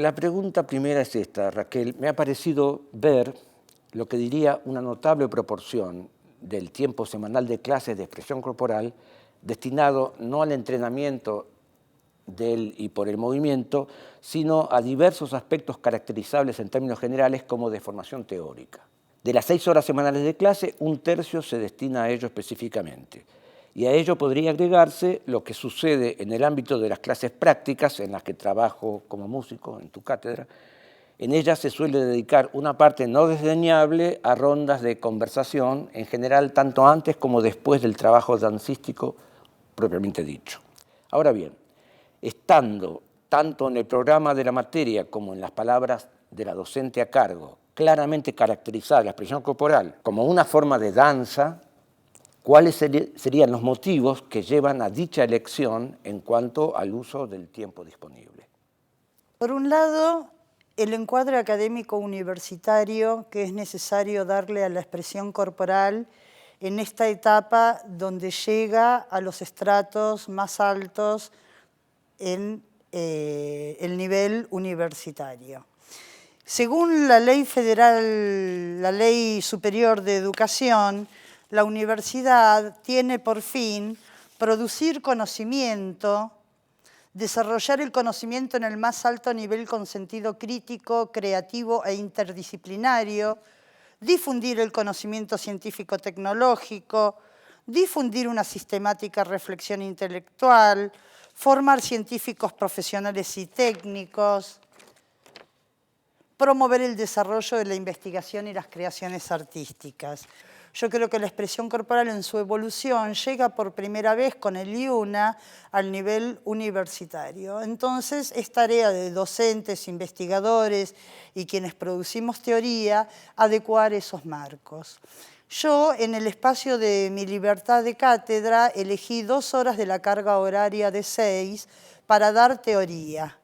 La pregunta primera es esta, Raquel. Me ha parecido ver lo que diría una notable proporción del tiempo semanal de clases de expresión corporal destinado no al entrenamiento del y por el movimiento, sino a diversos aspectos caracterizables en términos generales como de formación teórica. De las 6 horas semanales de clase, 1/3 se destina a ello específicamente. Y a ello podría agregarse lo que sucede en el ámbito de las clases prácticas, en las que trabajo como músico en tu cátedra. En ellas se suele dedicar una parte no desdeñable a rondas de conversación, en general tanto antes como después del trabajo dancístico propiamente dicho. Ahora bien, estando tanto en el programa de la materia como en las palabras de la docente a cargo claramente caracterizada la expresión corporal como una forma de danza, ¿cuáles serían los motivos que llevan a dicha elección en cuanto al uso del tiempo disponible? Por un lado, el encuadre académico universitario que es necesario darle a la expresión corporal en esta etapa donde llega a los estratos más altos en el nivel universitario. Según la ley federal, la Ley Superior de Educación, la universidad tiene por fin producir conocimiento, desarrollar el conocimiento en el más alto nivel con sentido crítico, creativo e interdisciplinario, difundir el conocimiento científico-tecnológico, difundir una sistemática reflexión intelectual, formar científicos profesionales y técnicos, promover el desarrollo de la investigación y las creaciones artísticas. Yo creo que la expresión corporal en su evolución llega por primera vez con el IUNA al nivel universitario. Entonces es tarea de docentes, investigadores y quienes producimos teoría adecuar esos marcos. Yo, en el espacio de mi libertad de cátedra, elegí 2 horas de la carga horaria de 6 para dar teoría.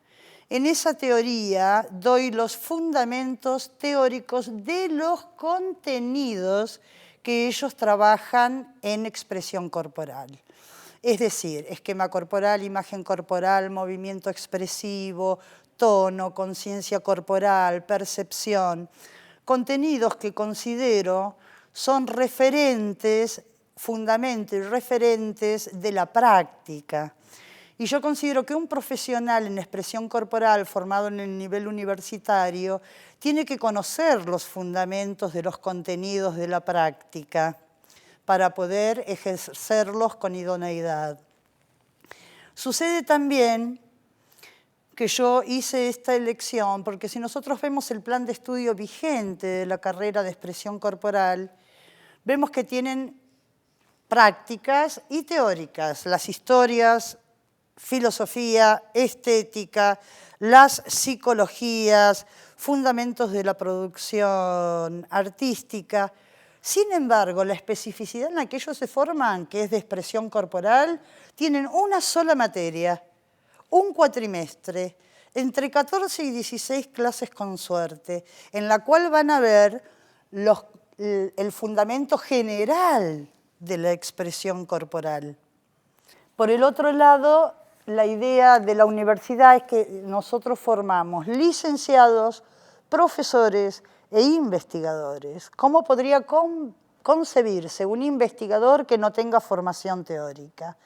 En esa teoría doy los fundamentos teóricos de los contenidos que ellos trabajan en expresión corporal. Es decir, esquema corporal, imagen corporal, movimiento expresivo, tono, conciencia corporal, percepción. Contenidos que considero son referentes, fundamentos y referentes de la práctica. Y yo considero que un profesional en expresión corporal formado en el nivel universitario tiene que conocer los fundamentos de los contenidos de la práctica para poder ejercerlos con idoneidad. Sucede también que yo hice esta elección porque si nosotros vemos el plan de estudio vigente de la carrera de expresión corporal, vemos que tienen prácticas y teóricas, las historias, filosofía, estética, las psicologías, fundamentos de la producción artística. Sin embargo, la especificidad en la que ellos se forman, que es de expresión corporal, tienen una sola materia, un cuatrimestre, entre 14 y 16 clases con suerte, en la cual van a ver el fundamento general de la expresión corporal. Por el otro lado, la idea de la universidad es que nosotros formamos licenciados, profesores e investigadores. ¿Cómo podría concebirse un investigador que no tenga formación teórica?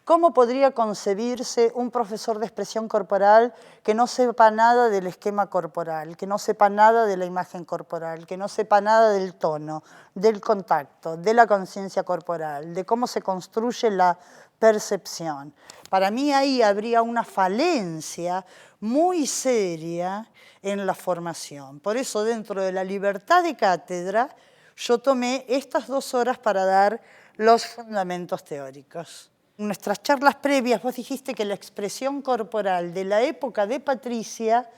¿Cómo podría concebirse un profesor de expresión corporal que no sepa nada del esquema corporal, que no sepa nada de la imagen corporal, que no sepa nada del tono, del contacto, de la conciencia corporal, de cómo se construye la percepción? Para mí ahí habría una falencia muy seria en la formación. Por eso, dentro de la libertad de cátedra, yo tomé estas 2 horas para dar los fundamentos teóricos. En nuestras charlas previas vos dijiste que la expresión corporal de la época de Patricia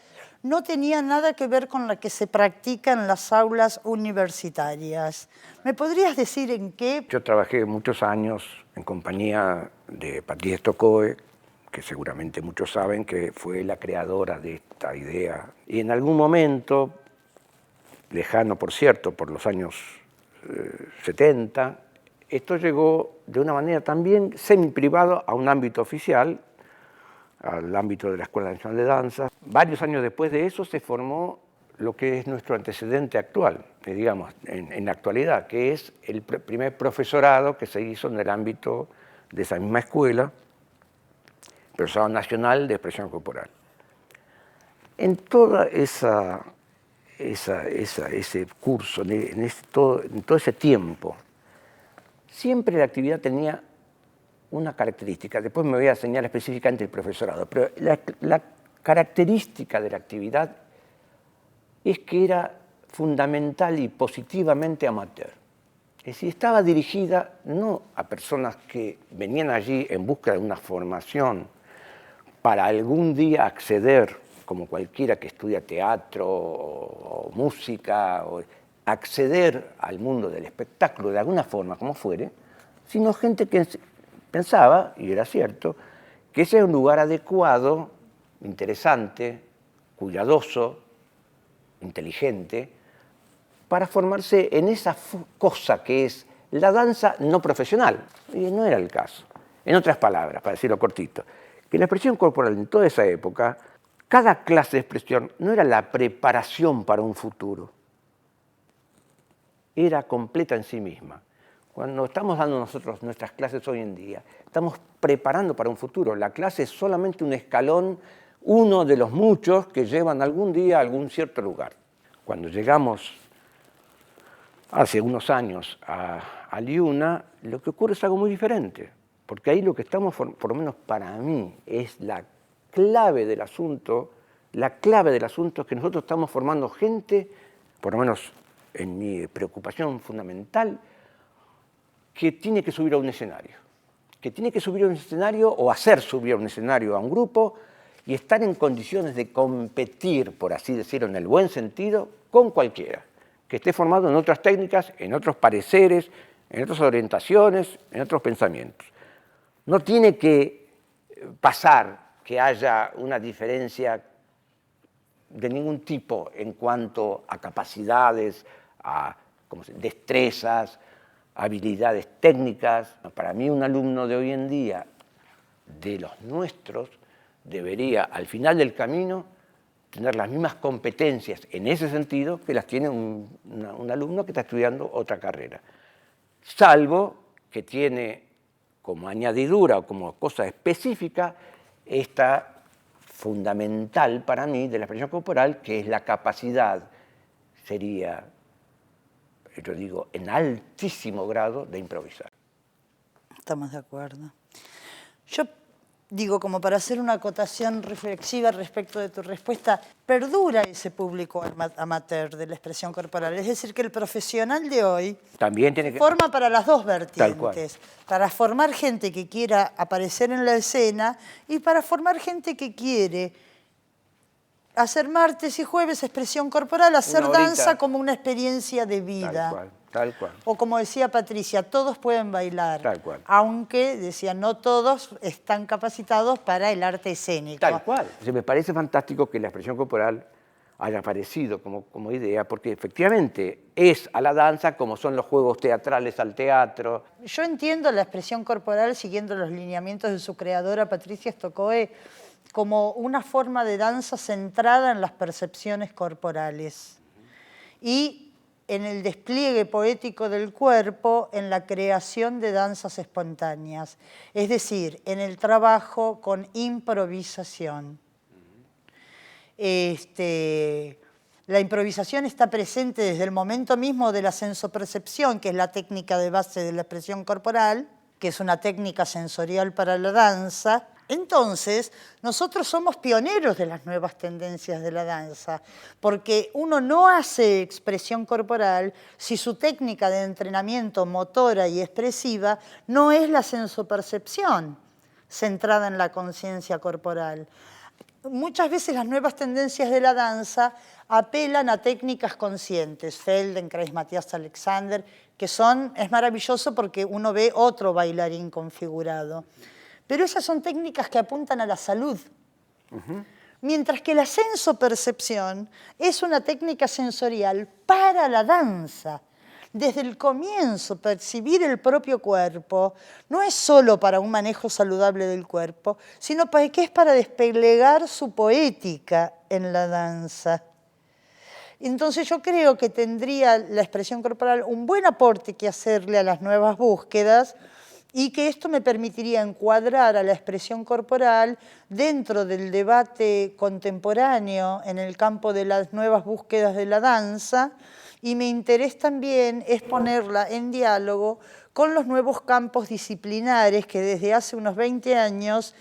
no tenía nada que ver con la que se practica en las aulas universitarias. ¿Me podrías decir en qué? Yo trabajé muchos años en compañía de Patricia Stokoe, que seguramente muchos saben que fue la creadora de esta idea. Y en algún momento, lejano por cierto, por los años 70, esto llegó de una manera también semi-privada a un ámbito oficial, al ámbito de la Escuela Nacional de Danza. varios años después de eso se formó lo que es nuestro antecedente actual, digamos, en la actualidad, que es el primer profesorado que se hizo en el ámbito de esa misma escuela, Profesorado Nacional de Expresión Corporal. En toda ese curso, en todo ese tiempo, siempre la actividad tenía una característica. Después me voy a señalar específicamente el profesorado, pero la característica de la actividad es que era fundamental y positivamente amateur. Es decir, estaba dirigida no a personas que venían allí en busca de una formación para algún día acceder, como cualquiera que estudia teatro o música, o acceder al mundo del espectáculo de alguna forma, como fuere, sino gente que pensaba, y era cierto, que ese era un lugar adecuado, interesante, cuidadoso, inteligente, para formarse en esa cosa que es la danza no profesional. Y no era el caso. En otras palabras, para decirlo cortito, que la expresión corporal en toda esa época, cada clase de expresión no era la preparación para un futuro, era completa en sí misma. Cuando estamos dando nosotros nuestras clases hoy en día, estamos preparando para un futuro. La clase es solamente un escalón, uno de los muchos que llevan algún día a algún cierto lugar. Cuando llegamos hace unos años a Liuna, lo que ocurre es algo muy diferente, porque ahí lo que estamos, por lo menos para mí, es la clave del asunto. La clave del asunto es que nosotros estamos formando gente, por lo menos en mi preocupación fundamental, que tiene que subir a un escenario. Que tiene que subir a un escenario o hacer subir a un escenario a un grupo y estar en condiciones de competir, por así decirlo, en el buen sentido, con cualquiera, que esté formado en otras técnicas, en otros pareceres, en otras orientaciones, en otros pensamientos. No tiene que pasar que haya una diferencia de ningún tipo en cuanto a capacidades, a destrezas, habilidades técnicas. Para mí, un alumno de hoy en día, de los nuestros, debería, al final del camino, tener las mismas competencias en ese sentido que las tiene un alumno que está estudiando otra carrera. Salvo que tiene como añadidura o como cosa específica esta fundamental para mí de la expresión corporal, que es la capacidad, sería, yo digo, en altísimo grado de improvisar. Estamos de acuerdo. Yo digo, como para hacer una acotación reflexiva respecto de tu respuesta, perdura ese público amateur de la expresión corporal. Es decir, que el profesional de hoy también tiene que forma para las dos vertientes. Tal cual. Para formar gente que quiera aparecer en la escena y para formar gente que quiere hacer martes y jueves expresión corporal, hacer danza como una experiencia de vida. Tal cual, tal cual. O como decía Patricia, todos pueden bailar. Tal cual. Aunque, decía, no todos están capacitados para el arte escénico. Tal cual. O sea, me parece fantástico que la expresión corporal haya aparecido como idea, porque efectivamente es a la danza como son los juegos teatrales al teatro. Yo entiendo la expresión corporal siguiendo los lineamientos de su creadora, Patricia Stokoe, como una forma de danza centrada en las percepciones corporales y en el despliegue poético del cuerpo, en la creación de danzas espontáneas, es decir, en el trabajo con improvisación. La improvisación está presente desde el momento mismo de la sensopercepción, que es la técnica de base de la expresión corporal, que es una técnica sensorial para la danza. Entonces, nosotros somos pioneros de las nuevas tendencias de la danza, porque uno no hace expresión corporal si su técnica de entrenamiento motora y expresiva no es la sensopercepción centrada en la conciencia corporal. Muchas veces las nuevas tendencias de la danza apelan a técnicas conscientes, Feldenkrais, Matías Alexander, que es maravilloso porque uno ve otro bailarín configurado. Pero esas son técnicas que apuntan a la salud. Mientras que la sensopercepción es una técnica sensorial para la danza. desde el comienzo, percibir el propio cuerpo no es solo para un manejo saludable del cuerpo, sino que es para desplegar su poética en la danza. Entonces yo creo que tendría la expresión corporal un buen aporte que hacerle a las nuevas búsquedas y que esto me permitiría encuadrar a la expresión corporal dentro del debate contemporáneo en el campo de las nuevas búsquedas de la danza, y mi interés también es ponerla en diálogo con los nuevos campos disciplinares que desde hace unos 20 años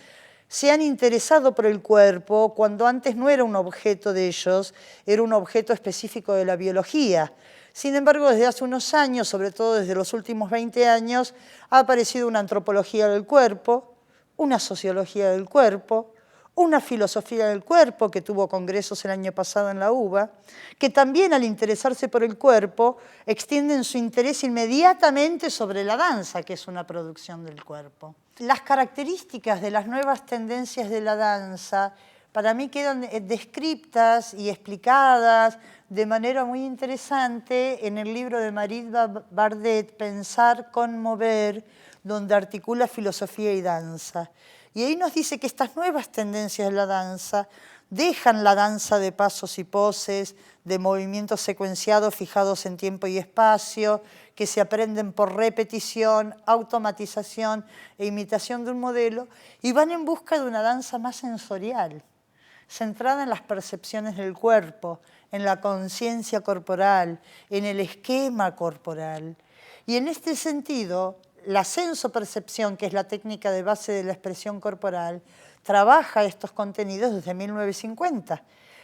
se han interesado por el cuerpo cuando antes no era un objeto de ellos, era un objeto específico de la biología. Sin embargo, desde hace unos años, sobre todo desde los últimos 20 años, ha aparecido una antropología del cuerpo, una sociología del cuerpo, una filosofía del cuerpo que tuvo congresos el año pasado en la UBA, que también al interesarse por el cuerpo extienden su interés inmediatamente sobre la danza, que es una producción del cuerpo. Las características de las nuevas tendencias de la danza para mí quedan descritas y explicadas de manera muy interesante en el libro de Marit Bardet, Pensar, Conmover, donde articula filosofía y danza. Y ahí nos dice que estas nuevas tendencias de la danza dejan la danza de pasos y poses, de movimientos secuenciados fijados en tiempo y espacio, que se aprenden por repetición, automatización e imitación de un modelo, y van en busca de una danza más sensorial, centrada en las percepciones del cuerpo, en la conciencia corporal, en el esquema corporal. Y en este sentido, la sensopercepción, que es la técnica de base de la expresión corporal, trabaja estos contenidos desde 1950.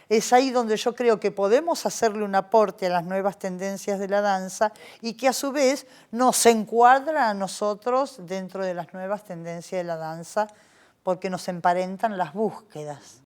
Es ahí donde yo creo que podemos hacerle un aporte a las nuevas tendencias de la danza y que a su vez nos encuadra a nosotros dentro de las nuevas tendencias de la danza porque nos emparentan las búsquedas.